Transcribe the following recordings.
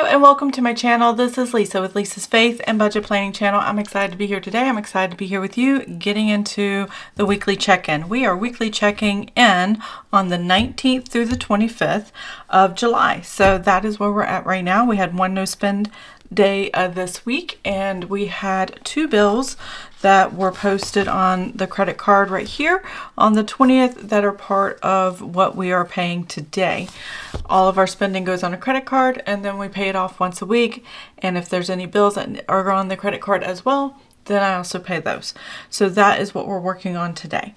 and welcome to my channel. This is Lisa with Lisa's Faith and Budget Planning channel. I'm excited to be here today. I'm excited to be here with you getting into the weekly check-in. We are weekly checking in on the 19th through the 25th of July. So that is where we're at right now. We had one no spend day this week, and we had two bills that were posted on the credit card right here on the 20th that are part of what we are paying today. All of our spending goes on a credit card, and then we pay it off once a week. And if there's any bills that are on the credit card as well, then I also pay those. So that is what we're working on today.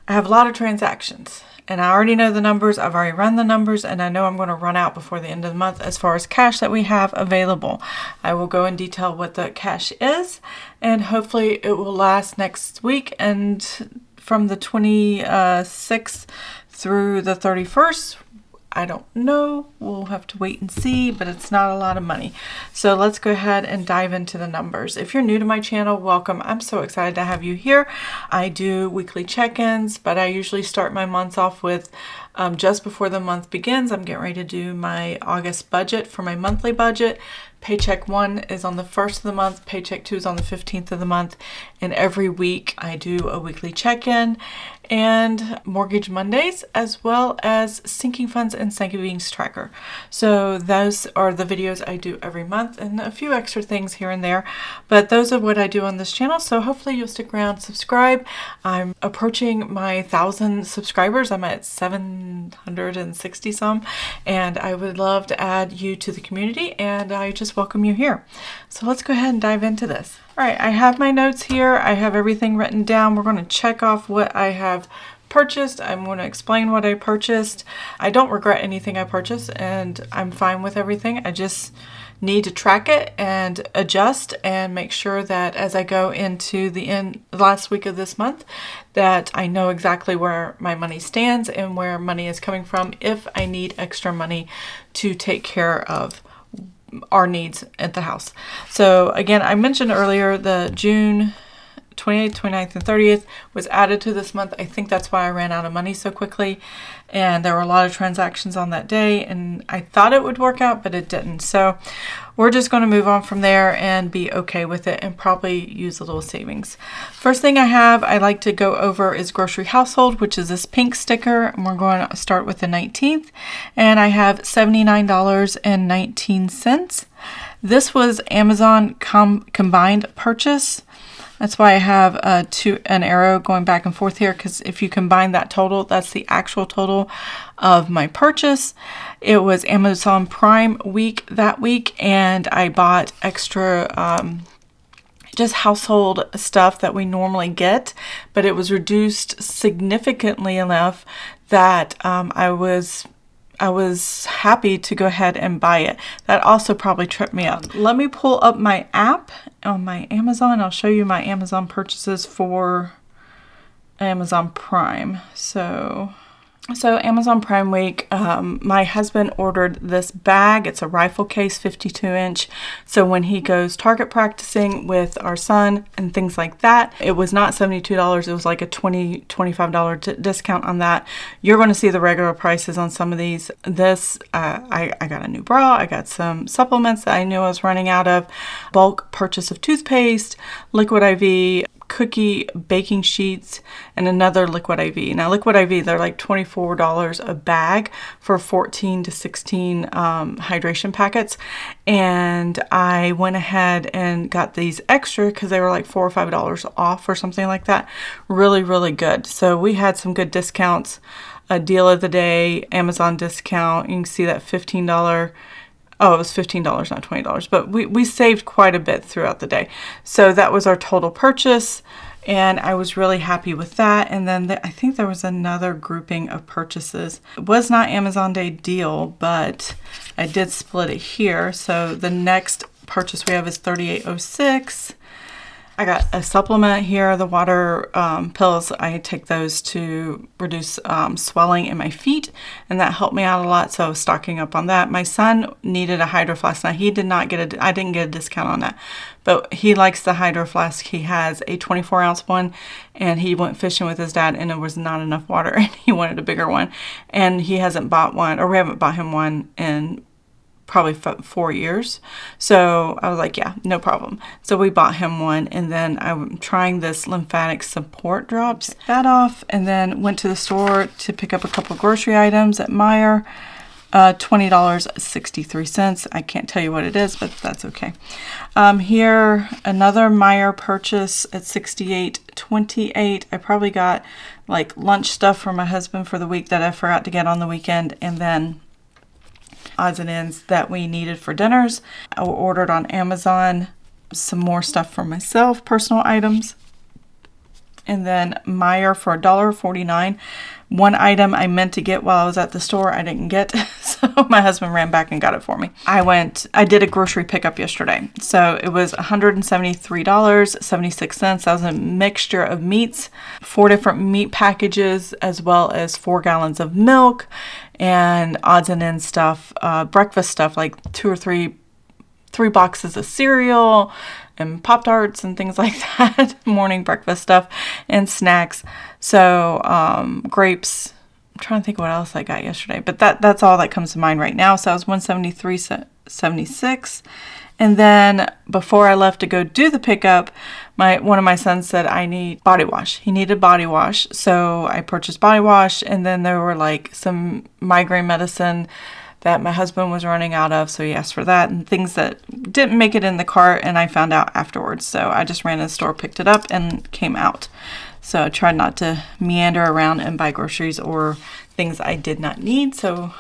I have a lot of transactions, and I already know the numbers. I've already run the numbers, and I know I'm going to run out before the end of the month as far as cash that we have available. I will go in detail what the cash is, and hopefully it will last next week and from the 26th through the 31st. I don't know. We'll have to wait and see, but it's not a lot of money. So let's go ahead and dive into the numbers. If you're new to my channel, welcome. I'm so excited to have you here. I do weekly check-ins, but I usually start my months off with just before the month begins. I'm getting ready to do my August budget for my monthly budget. Paycheck 1 is on the 1st of the month. Paycheck 2 is on the 15th of the month. And every week I do a weekly check-in and Mortgage Mondays, as well as Sinking Funds and Savings Tracker. So those are the videos I do every month, and a few extra things here and there. But those are what I do on this channel. So hopefully you'll stick around, subscribe. I'm approaching my 1,000 subscribers. I'm at 760 some, and I would love to add you to the community, and I just welcome you here. So let's go ahead and dive into this. All right, I have my notes here. I have everything written down. We're going to check off what I have purchased. I'm going to explain what I purchased. I don't regret anything I purchased, and I'm fine with everything. I just need to track it and adjust and make sure that as I go into the last week of this month, that I know exactly where my money stands and where money is coming from if I need extra money to take care of our needs at the house. So again, I mentioned earlier the June 28th, 29th, and 30th was added to this month. I think that's why I ran out of money so quickly, and there were a lot of transactions on that day, and I thought it would work out, but it didn't. So we're just going to move on from there and be okay with it and probably use a little savings. First thing I like to go over is Grocery Household, which is this pink sticker, and we're going to start with the 19th, and I have $79.19. This was Amazon combined purchase. That's why I have an arrow going back and forth here, because if you combine that total, that's the actual total of my purchase. It was Amazon Prime week that week, and I bought extra just household stuff that we normally get, but it was reduced significantly enough that I was happy to go ahead and buy it. That also probably tripped me up. Let me pull up my app on my Amazon. I'll show you my Amazon purchases for Amazon Prime. So Amazon Prime week, my husband ordered this bag. It's a rifle case, 52-inch. So when he goes target practicing with our son and things like that, it was not $72. It was like a $25 discount on that. You're going to see the regular prices on some of these. This, I got a new bra. I got some supplements that I knew I was running out of. Bulk purchase of toothpaste, Liquid IV, cookie baking sheets, and another Liquid IV. Now Liquid IV, they're like $24 a bag for 14 to 16 hydration packets, and I went ahead and got these extra because they were like $4 or $5 off or something like that. Really, really good. So we had some good discounts. A deal of the day, Amazon discount. You can see that $15. Oh, it was $15, not $20, but we saved quite a bit throughout the day. So that was our total purchase, and I was really happy with that. And then I think there was another grouping of purchases. It was not Amazon Day deal, but I did split it here. So the next purchase we have is $38.06. I got a supplement here, the water pills. I take those to reduce swelling in my feet, and that helped me out a lot, so I was stocking up on that. My son needed a Hydro Flask. Now, he did not get I didn't get a discount on that, but he likes the Hydro Flask. He has a 24-ounce one, and he went fishing with his dad, and there was not enough water, and he wanted a bigger one, and he hasn't bought one, or we haven't bought him one in probably 4 years. So I was like, yeah, no problem. So we bought him one, and then I'm trying this lymphatic support drops. That off, and then went to the store to pick up a couple grocery items at Meijer. $20.63. I can't tell you what it is, but that's okay. Here, another Meijer purchase at $68.28. I probably got like lunch stuff for my husband for the week that I forgot to get on the weekend, and then odds and ends that we needed for dinners. I ordered on Amazon some more stuff for myself, personal items. And then Meijer for $1.49. One item I meant to get while I was at the store, I didn't get. So my husband ran back and got it for me. I did a grocery pickup yesterday. So it was $173.76. That was a mixture of meats, 4 different meat packages, as well as 4 gallons of milk and odds and ends stuff, breakfast stuff, like 2 or 3 boxes of cereal and Pop-Tarts and things like that, morning breakfast stuff and snacks. So grapes. I'm trying to think what else I got yesterday, but that's all that comes to mind right now. So I was $173.76. And then before I left to go do the pickup, one of my sons said I need body wash. He needed body wash. So I purchased body wash, and then there were like some migraine medicine that my husband was running out of, so he asked for that, and things that didn't make it in the cart, and I found out afterwards. So I just ran to the store, picked it up, and came out. So I tried not to meander around and buy groceries or things I did not need. So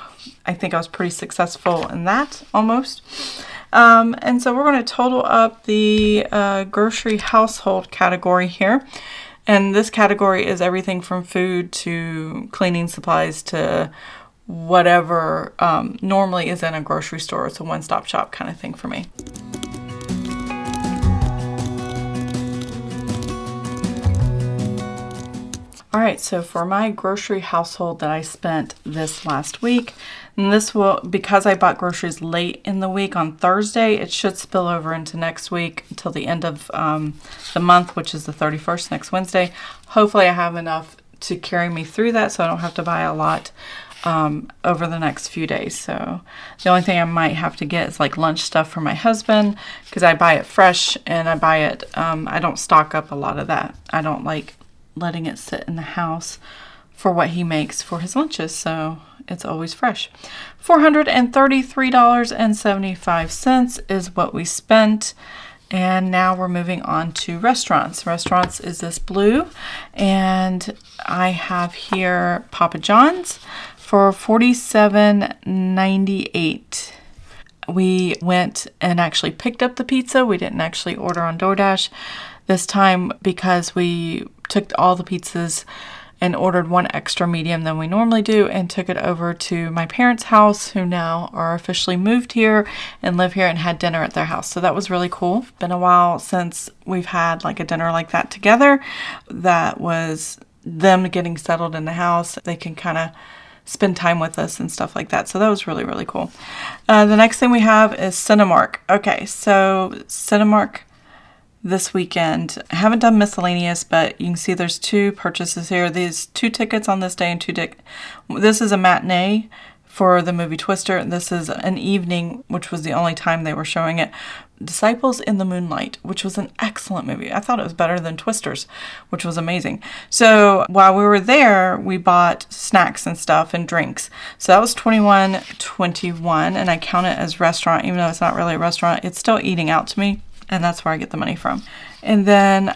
I think I was pretty successful in that, almost. And so we're going to total up the grocery household category here. And this category is everything from food to cleaning supplies to whatever normally is in a grocery store. It's a one-stop shop kind of thing for me. All right, so for my grocery household that I spent this last week, and this will, because I bought groceries late in the week on Thursday, it should spill over into next week until the end of the month, which is the 31st, next Wednesday. Hopefully I have enough to carry me through that so I don't have to buy a lot over the next few days. So the only thing I might have to get is like lunch stuff for my husband, because I buy it fresh and I buy it, I don't stock up a lot of that. I don't like letting it sit in the house for what he makes for his lunches, so it's always fresh. $433.75 is what we spent. And now we're moving on to restaurants. Restaurants is this blue, and I have here Papa John's for $47.98. We went and actually picked up the pizza. We didn't actually order on DoorDash this time because we took all the pizzas and ordered one extra medium than we normally do and took it over to my parents' house, who now are officially moved here and live here, and had dinner at their house. So that was really cool. Been a while since we've had like a dinner like that together. That was them getting settled in the house. They can kind of spend time with us and stuff like that. So that was really, really cool. The next thing we have is Cinemark. Okay, so Cinemark this weekend. I haven't done miscellaneous, but you can see there's 2 purchases here. These 2 tickets on this day and 2 this is a matinee for the movie Twister, and this is an evening, which was the only time they were showing it. Disciples in the Moonlight, which was an excellent movie. I thought it was better than Twisters, which was amazing. So while we were there, we bought snacks and stuff and drinks. So that was $21.21, and I count it as restaurant, even though it's not really a restaurant. It's still eating out to me, and that's where I get the money from. And then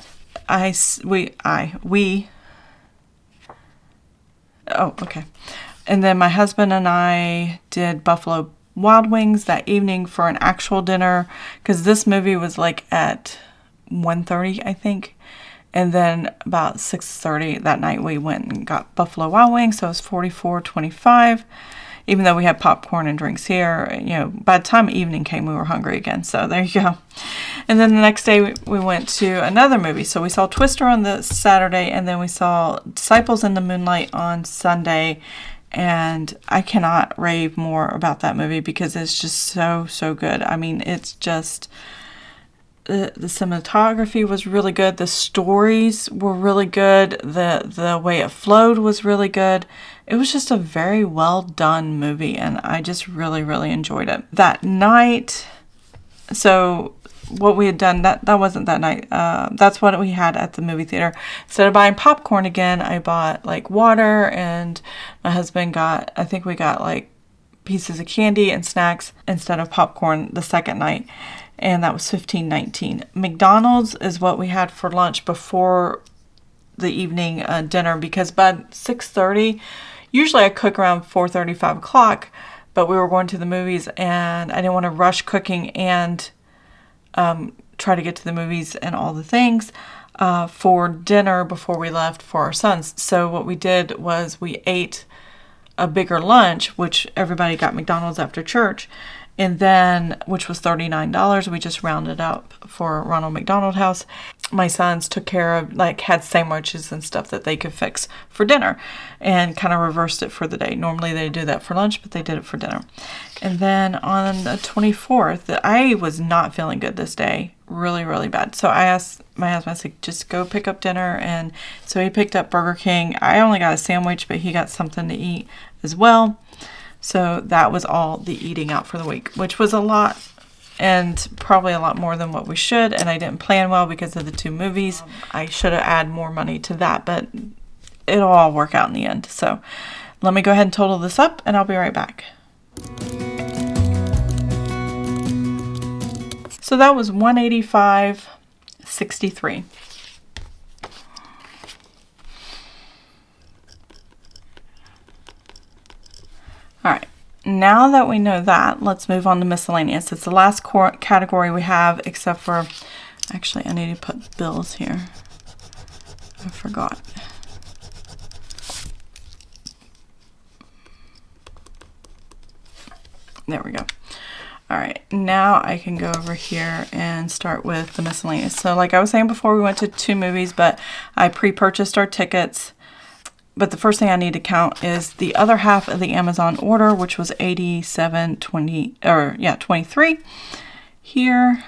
And then my husband and I did Buffalo Wild Wings that evening for an actual dinner, because this movie was like at 1:30, I think. And then about 6:30 that night we went and got Buffalo Wild Wings, so it was $44.25. Even though we had popcorn and drinks here, by the time evening came, we were hungry again. So there you go. And then the next day we went to another movie. So we saw Twister on the Saturday, and then we saw Disciples in the Moonlight on Sunday. And I cannot rave more about that movie because it's just so, so good. I mean, it's just The cinematography was really good. The stories were really good. The way it flowed was really good. It was just a very well done movie, and I just really, really enjoyed it. That night, so what we had done, that wasn't that night. That's what we had at the movie theater. Instead of buying popcorn again, I bought like water, and my husband got, I think we got like pieces of candy and snacks instead of popcorn the second night. And that was $15.19. McDonald's is what we had for lunch before the evening dinner, because by 6:30, usually I cook around 4:30, 5 o'clock, but we were going to the movies and I didn't want to rush cooking and try to get to the movies and all the things for dinner before we left for our sons. So what we did was we ate a bigger lunch, which everybody got McDonald's after church, and then, which was $39. We just rounded up for Ronald McDonald House. My sons took care of, like, had sandwiches and stuff that they could fix for dinner, and kind of reversed it for the day. Normally they do that for lunch, but they did it for dinner. And then on the 24th, I was not feeling good this day, really, really bad. So I asked my husband, I said, just go pick up dinner. And so he picked up Burger King. I only got a sandwich, but he got something to eat as well. So that was all the eating out for the week, which was a lot, and probably a lot more than what we should. And I didn't plan well because of the 2 movies. I should have added more money to that, but it'll all work out in the end. So let me go ahead and total this up, and I'll be right back. So that was $185.63. All right, now that we know that, let's move on to miscellaneous. It's the last category we have, except for, actually, I need to put bills here. I forgot. There we go. All right, now I can go over here and start with the miscellaneous. So like I was saying before, we went to 2 movies, but I pre-purchased our tickets. But the first thing I need to count is the other half of the Amazon order, which was $87.23 here.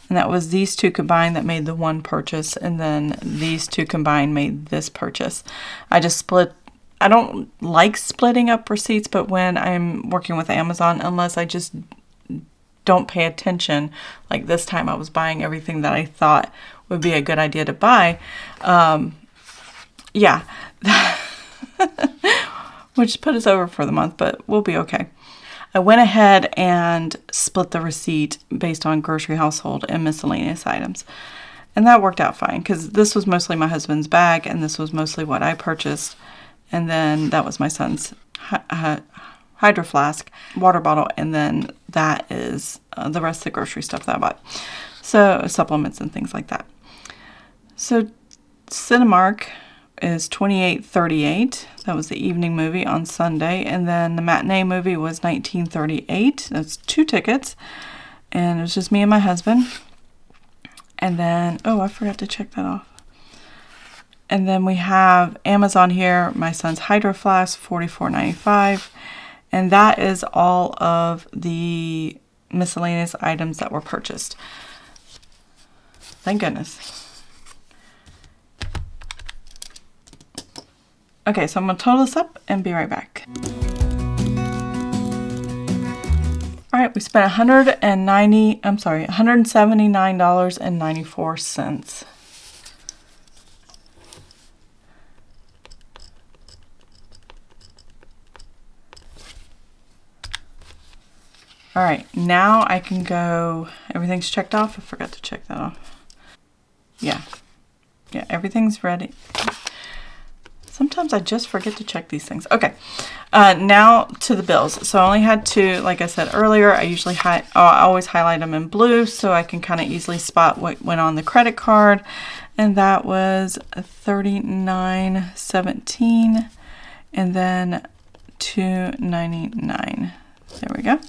And that was these 2 combined that made the one purchase. And then these 2 combined made this purchase. I just split. I don't like splitting up receipts, but when I'm working with Amazon, unless I just don't pay attention, like this time I was buying everything that I thought would be a good idea to buy. Yeah. Which put us over for the month, but we'll be okay. I went ahead and split the receipt based on grocery, household, and miscellaneous items. And that worked out fine, because this was mostly my husband's bag, and this was mostly what I purchased. And then that was my son's hydro flask, water bottle, and then that is the rest of the grocery stuff that I bought. So supplements and things like that. So Cinemark is $28.38. That was the evening movie on Sunday. And then the matinee movie was $19.38. That's 2 tickets. And it was just me and my husband. And then, oh, I forgot to check that off. And then we have Amazon here. My son's hydro flask, $44.95. And that is all of the miscellaneous items that were purchased. Thank goodness. Okay, so I'm going to total this up and be right back. All right, we spent $179.94. All right, now I can go, everything's checked off. I forgot to check that off. Yeah, everything's ready. Sometimes I just forget to check these things. Okay, now to the bills. So I only had 2, like I said earlier. I usually I always highlight them in blue so I can kind of easily spot what went on the credit card. And that was $39.17 and then $2.99. There we go.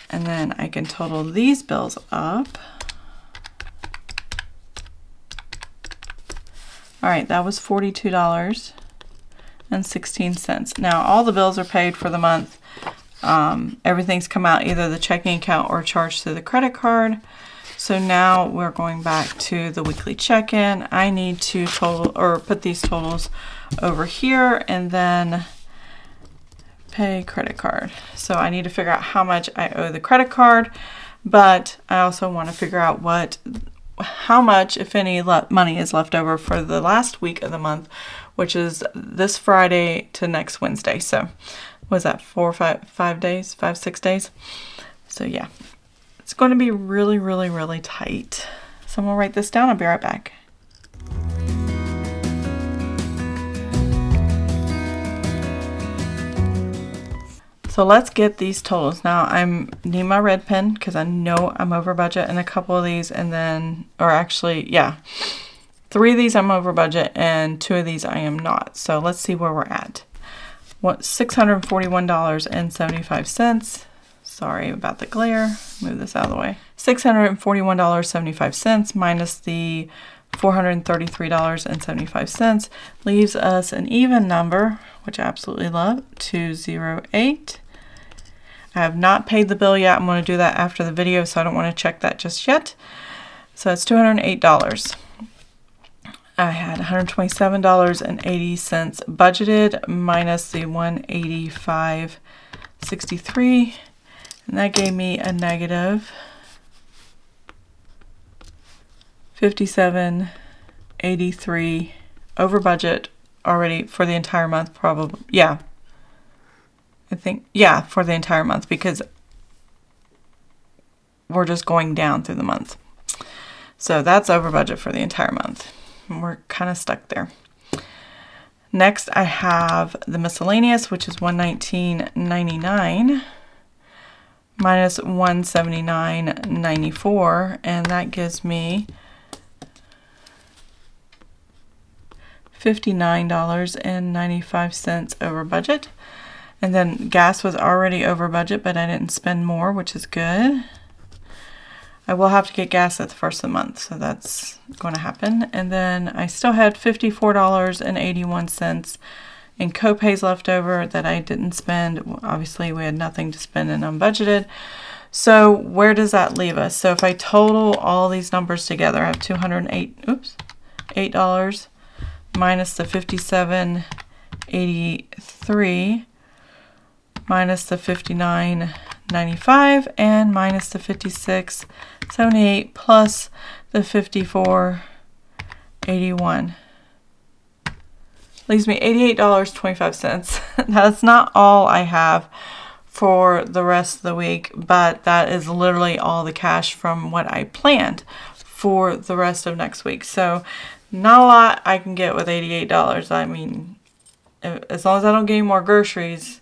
And then I can total these bills up. All right, that was $42.16. Now, all the bills are paid for the month. Everything's come out, either the checking account or charged to the credit card. So now we're going back to the weekly check-in. I need to total or put these totals over here and then pay credit card. So I need to figure out how much I owe the credit card, but I also want to figure out how much, if any, money is left over for the last week of the month, which is this Friday to next Wednesday. So was that 5 days, 6 days? So yeah, it's going to be really, really, really tight. So I'm going to write this down. I'll be right back. So let's get these totals. Now I need my red pen because I know I'm over budget in a couple of these, and then, or actually, yeah, 3 of these I'm over budget and 2 of these I am not. So let's see where we're at. What, $641.75. Sorry about the glare. Move this out of the way. $641.75 minus the $433.75 leaves us an even number, which I absolutely love, 208. I have not paid the bill yet. I'm going to do that after the video, so I don't want to check that just yet. So it's $208. I had $127.80 budgeted minus the $185.63, and that gave me a negative $57.83 over budget already for the entire month, probably. Yeah. I think, yeah, for the entire month, because we're just going down through the month. So that's over budget for the entire month. And we're kind of stuck there. Next, I have the miscellaneous, which is $119.99 minus $179.94, and that gives me $59.95 over budget. And then gas was already over budget, but I didn't spend more, which is good. I will have to get gas at the first of the month, so that's going to happen. And then I still had $54.81 in copays left over that I didn't spend. Obviously, we had nothing to spend and unbudgeted. So where does that leave us? So if I total all these numbers together, I have $8 minus the $57.83 minus the $59.95 and minus the $56.78 plus the $54.81. Leaves me $88.25. That's not all I have for the rest of the week, but that is literally all the cash from what I planned for the rest of next week. So not a lot I can get with $88. I mean, as long as I don't get any more groceries,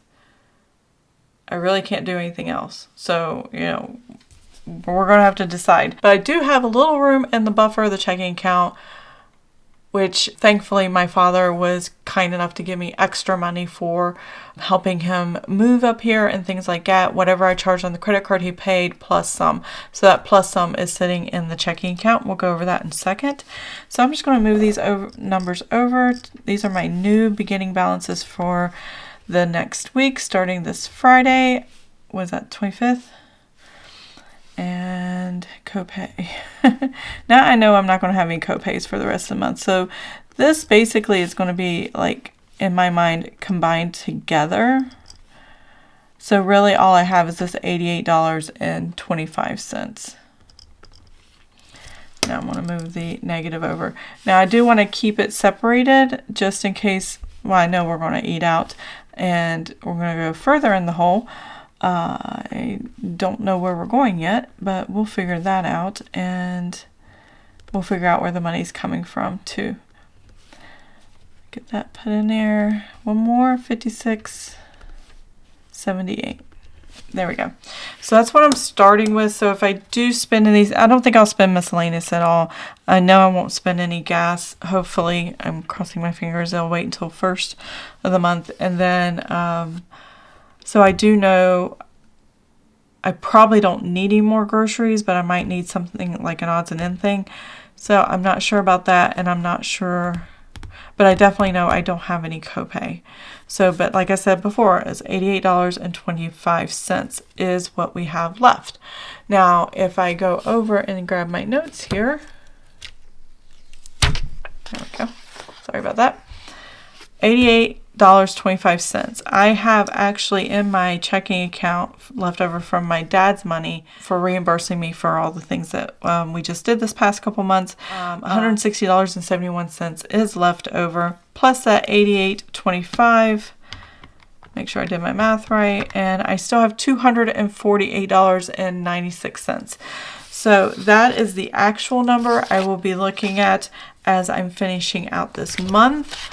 I really can't do anything else. So, you know, we're going to have to decide. But I do have a little room in the buffer of the checking account, which thankfully my father was kind enough to give me extra money for helping him move up here and things like that. Whatever I charged on the credit card, he paid plus some. So that plus some is sitting in the checking account. We'll go over that in a second. So I'm just going to move these numbers over. These are my new beginning balances for the next week, starting this Friday. Was that 25th? And copay. Now I know I'm not going to have any copays for the rest of the month. So this basically is going to be, like, in my mind, combined together. So really all I have is this $88.25. Now I'm going to move the negative over. Now I do want to keep it separated just in case, well, I know we're going to eat out and we're going to go further in the hole. I don't know where we're going yet, but we'll figure that out, and we'll figure out where the money's coming from too. Get that put in there. One more, 56.78. There we go. So that's what I'm starting with. So if I do spend any, I don't think I'll spend miscellaneous at all. I know I won't spend any gas. Hopefully, I'm crossing my fingers. I'll wait until first of the month, and then so I do know I probably don't need any more groceries, but I might need something like an odds and end thing. So I'm not sure about that, and I'm not sure. but I definitely know I don't have any copay. So, but like I said before, it's $88.25 is what we have left. Now, if I go over and grab my notes here, there we go. Sorry about that. $88.25. I have actually in my checking account left over from my dad's money for reimbursing me for all the things that we just did this past couple months. $160.71 is left over, plus that $88.25. Make sure I did my math right. And I still have $248.96. So that is the actual number I will be looking at as I'm finishing out this month.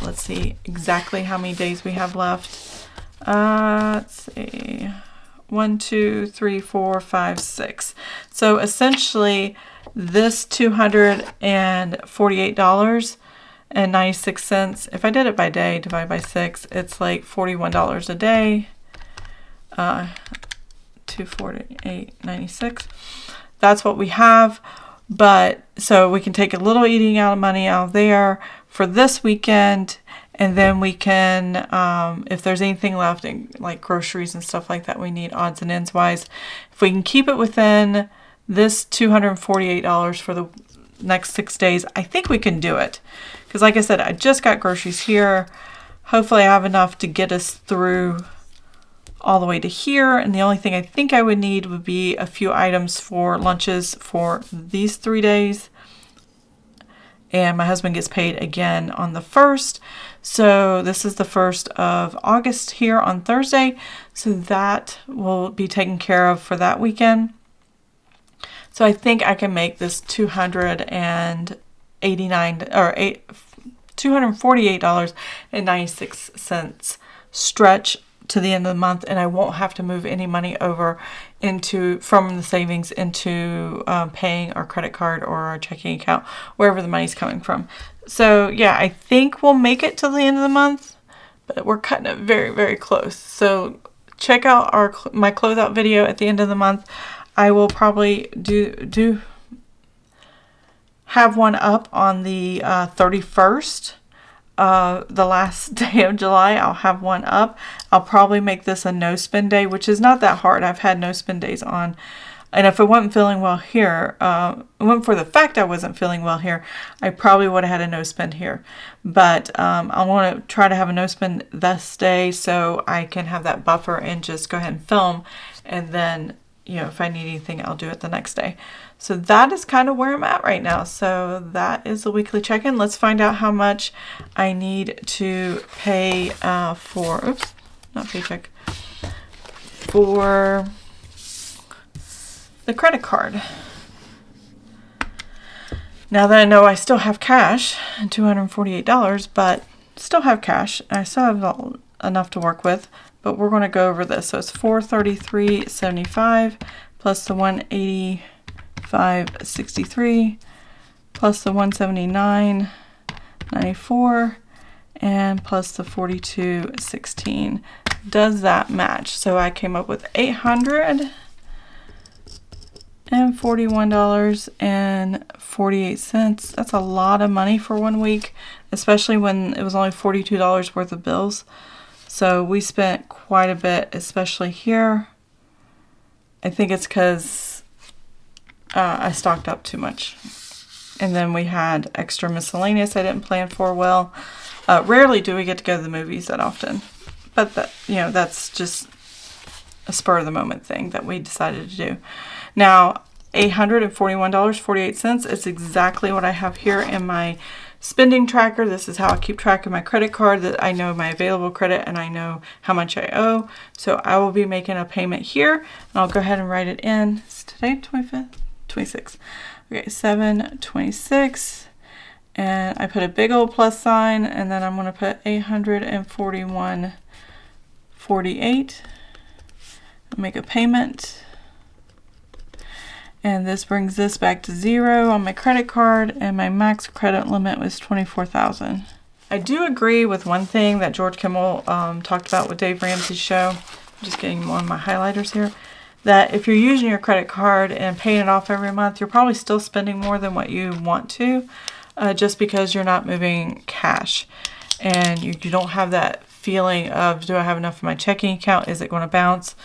Let's see exactly how many days we have left. Let's see. 1, 2, 3, 4, 5, 6. So essentially this $248.96, if I did it by day, divided by 6, it's like $41 a day. 248.96. That's what we have. But so we can take a little eating out of money out of there for this weekend, and then we can, if there's anything left in like groceries and stuff like that we need odds and ends wise, if we can keep it within this $248 for the next 6 days, I think we can do it. Because like I said, I just got groceries here. Hopefully I have enough to get us through all the way to here, and the only thing I think I would need would be a few items for lunches for these 3 days. And my husband gets paid again on the 1st. So this is the 1st of August here on Thursday. So that will be taken care of for that weekend. So I think I can make this $248.96 stretch to the end of the month, and I won't have to move any money over from the savings into paying our credit card or our checking account, wherever the money's coming from. So yeah, I think we'll make it till the end of the month, but we're cutting it very, very close. So check out my closeout video at the end of the month. I will probably have one up on the 31st. The last day of July, I'll have one up. I'll probably make this a no spend day, which is not that hard. I've had no spend days on. And if I wasn't feeling well here, it wasn't for the fact I wasn't feeling well here, I probably would have had a no spend here. But I want to try to have a no spend this day so I can have that buffer and just go ahead and film. And then, if I need anything, I'll do it the next day. So that is kind of where I'm at right now. So that is the weekly check-in. Let's find out how much I need to pay for the credit card. Now that I know I still have cash, $248, but still have cash. I still have enough to work with, but we're going to go over this. So it's $433.75 plus the $185.63 plus the $179.94 and plus the $42.16. Does that match? So I came up with $841.48. That's a lot of money for 1 week, especially when it was only $42 worth of bills. So we spent quite a bit, especially here. I think it's because I stocked up too much. And then we had extra miscellaneous I didn't plan for well. Rarely do we get to go to the movies that often. But that's just a spur of the moment thing that we decided to do. Now, $841.48 is exactly what I have here in my spending tracker. This is how I keep track of my credit card, that I know my available credit and I know how much I owe. So I will be making a payment here, and I'll go ahead and write it in. Is today 25th? 26. Okay, 7/26. And I put a big old plus sign, and then I'm going to put $841.48. Make a payment. And this brings this back to 0 on my credit card, and my max credit limit was $24,000. I do agree with one thing that George Kimmel talked about with Dave Ramsey's show. I'm just getting more of my highlighters here. That if you're using your credit card and paying it off every month, you're probably still spending more than what you want to. just because you're not moving cash. And you don't have that feeling of, do I have enough in my checking account? Is it going to bounce?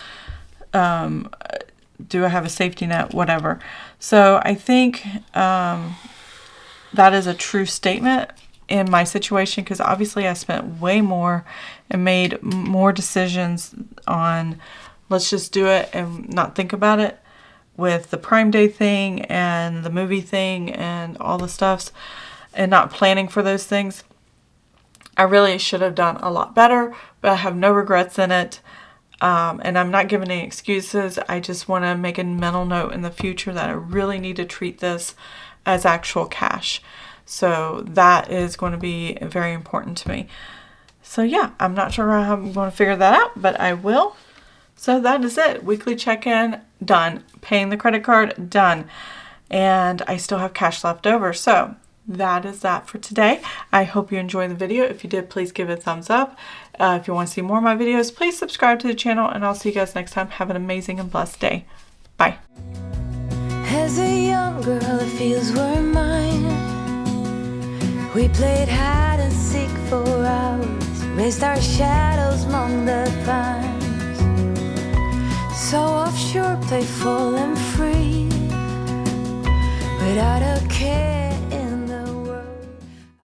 Do I have a safety net? Whatever. So I think that is a true statement in my situation, because obviously I spent way more and made more decisions on let's just do it and not think about it, with the Prime Day thing and the movie thing and all the stuffs, and not planning for those things. I really should have done a lot better, but I have no regrets in it. And I'm not giving any excuses. I just want to make a mental note in the future that I really need to treat this as actual cash. So that is going to be very important to me. So yeah, I'm not sure how I'm going to figure that out, but I will. So that is it. Weekly check-in, done. Paying the credit card, done. And I still have cash left over. So that is that for today. I hope you enjoyed the video. If you did, please give it a thumbs up. If you want to see more of my videos, please subscribe to the channel, and I'll see you guys next time. Have an amazing and blessed day. Bye. As a young girl, it feels we're mine. We played hide and seek for hours, raised our shadows among the pines. So offshore, playful and free, without a care.